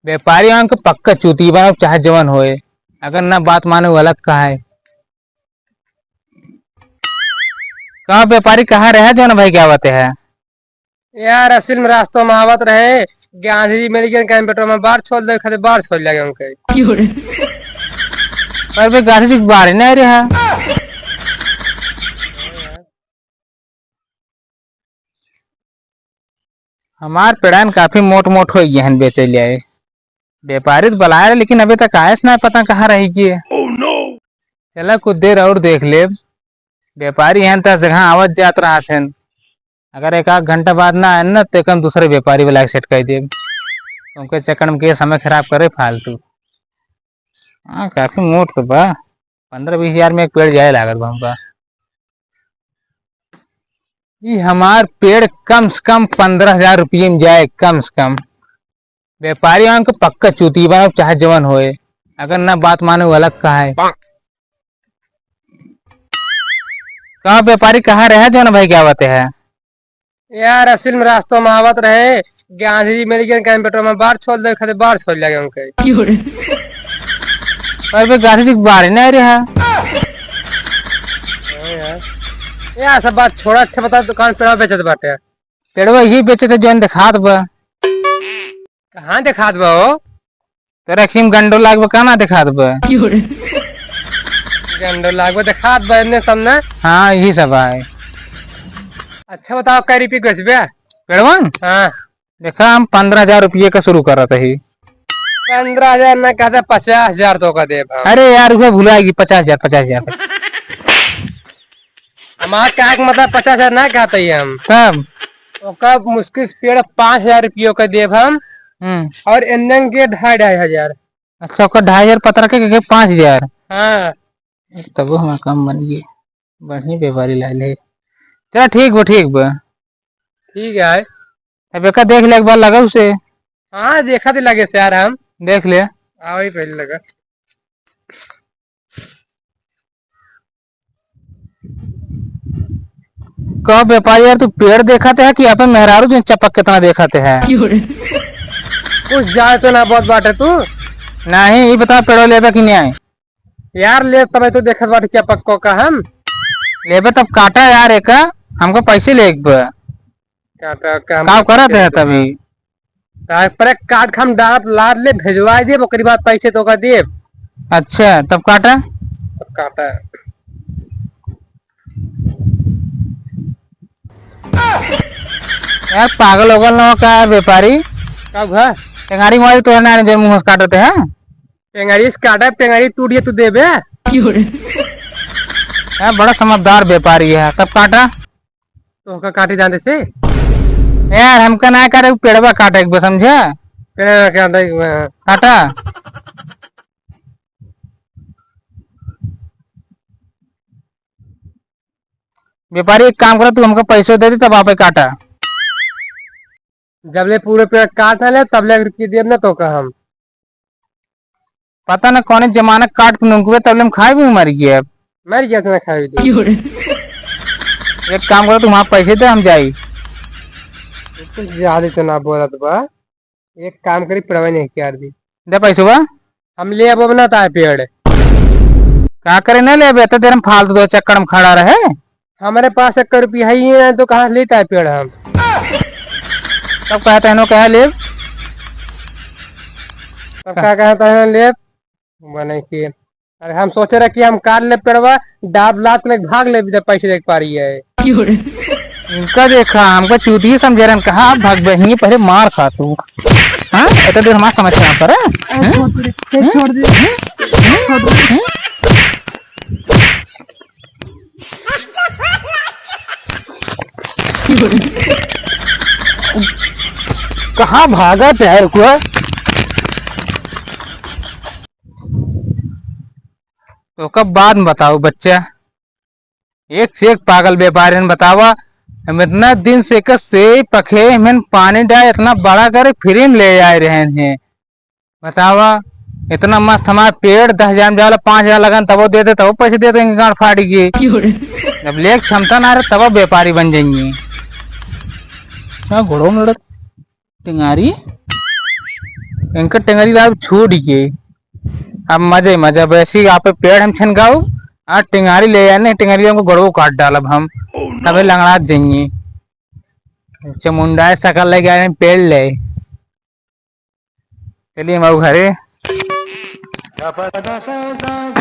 व्यापारी के पक्का चूती बना चाहे जवन होए, अगर ना बात माने वो अलग कहा है। कहा व्यापारी कहाँ रहे जो ना भाई क्या बातें है यार असल में रास्तों में आवत रहे गांधी जी मेडिकल कैंपेटर में बाढ़ छोड़ दे खाते बाढ़ छोड़ लगे उनके पर वे गाड़ी से बाहर नहीं रहा। हमार पेड़ान काफी मोट मोट हो गए हैं बेचे लिए व्यापारी तो बुलाया रहे, लेकिन अभी तक आयस ना पता कहाँ रहेगी। चला कुछ देर और देख ले, व्यापारी हैं तो जगह आवत जात रहा थे। अगर एक आध घंटा बाद ना आए ना तो कम दूसरे व्यापारी वाला सेट कर दे, उनके चक्कर में के समय खराब करे फालतू। हाँ काफी मोट तो बा, 15-20 हजार में एक पेड़ जाए लागत बा। ये हमार पेड़ कम से कम 15,000 रुपये में जाए कम से कम। व्यापारी को पक्का चूती बना चाहे जवन होए, अगर ना बात माने वो अलग कहा है। कहा व्यापारी कहाँ रहे जो ना भाई क्या बातें है यार असल में रास्तों में आवत रहे गांधी जी मेडिकल कैंपेटर में बाढ़ छोड़ दे खाते बाढ़ छोड़ लगे उनके पर वे गाड़ी से बाहर नहीं रहा। यार सब बात छोड़ा, अच्छा बता दुकान पेड़ा बेचत बाटे। पेड़वा यही बेचे थे जो दिखात बा। कहाँ दिखात बा हो? तेरा खीम गंडो लागबा कहाँ दिखात बा? गंडो लागबा दिखात बा इन्ने सब ना। हाँ यही सब है। अच्छा बताओ कै रुपये बेचबे पेड़वा? हाँ देखा हम 15,000 रुपये का शुरू कर रहा था। 15,000 ना कहते 50,000 तो का दे। अरे यार वो भुलाएगी 50,000 हमारा क्या मतलब 50,000 ना कहते हम कब तो कब मुश्किल से पेड़ 5,000 रुपये का देव हम और इंजन के 2,500। अच्छा 2,500 पता रखे 5,000। हाँ तब हमारा काम बन गई, बढ़िया व्यापारी ला ले। चला ठीक बा ठीक है। अब एक देख ले एक बार लगा उसे। हाँ देखा तो लगे से यार हम देख ले। वही पहले लगा। कहो व्यापारी यार तू पेड़ देखाते है कि अपन मेहरारू जो चपक कितना देखाते है कुछ जाए तो ना बहुत बाटे तू नहीं ये बता पेड़ो लेबे कि नहीं आए यार ले तब तो देखत बाटे चपक को का हम लेबे तब काटा यार एक हमको पैसे ले काम करत है तभी पर काट हम डाल लाद ले भेजवा दे ओकरी बाद पैसे तो का दे। अच्छा तब काटा काटा यार पागल होगल ना का व्यापारी कब है टेंगारी मारी तो है ना जो मुंह काटते हैं पेंगारी काटा पेंगारी टूटिए तू देबे यार बड़ा समझदार व्यापारी है। तब काटा तो का काटे जाने से यार हमका ना करे पेड़वा काटा एक बार समझा काटा व्यापारी एक काम करो तू हमको पैसे दे दे तब आप काटा। जब ले पूरे पेड़ काट ले तब ले देब ना तो का हम पता ना कौन जमाना काट के तब ले हम खाए भी मर गए। अब मर गया तो खाई एक काम करो तुम पैसे दे हम जाई। कुछ ज्यादा तो ना बोलत बा, एक काम करी पेड़वा नहीं कर दी दे पैसे बा हम ले अब ना था पेड़ क्या करे ना ले तो देर में फालतू दो चक्कर में खड़ा रहे। हमारे पास 1 रुपया है ही नहीं तो कहाँ लेता है पेड़ हम तब कहते हैं कह ले तब क्या कहता है ले बने की। अरे हम सोचे रहे कि हम काट ले पेड़वा डाब लात में भाग ले जब पैसे देख पा रही है। इनका देखा हमको चूती समझे रहे कहा भाग बहिनी पहले मार खा तू। हाँ इतना देर हमारा समझ ना पर छोड़ दे कहाँ भागा तैयार को तो कब बाद में बताओ बच्चा एक से एक पागल व्यापारी ने बतावा हम इतना दिन से पखे हमें पानी डाल इतना बड़ा करे फ्री में ले जा रहे हैं। बतावा इतना मस्त हमारा पेड़ 10,000 में 5,000 लगन तब दे दे तब पैसे दे देंगे गांड फाड़ गए। जब ले क्षमता ना रहे तब व्यापारी बन जाएंगे। घोड़ों में टिंगारी इनका टेंगरी लाभ छूट गए। अब मजे मजा वैसे आप पेड़ हम छन गाओ आज टेंगारी ले आने टेंगारी हमको गड़ो काट डालब हम तबे लंगड़ा जाइए चमुंडा सकल लेके आए पेड़ ले चलिए हम घरे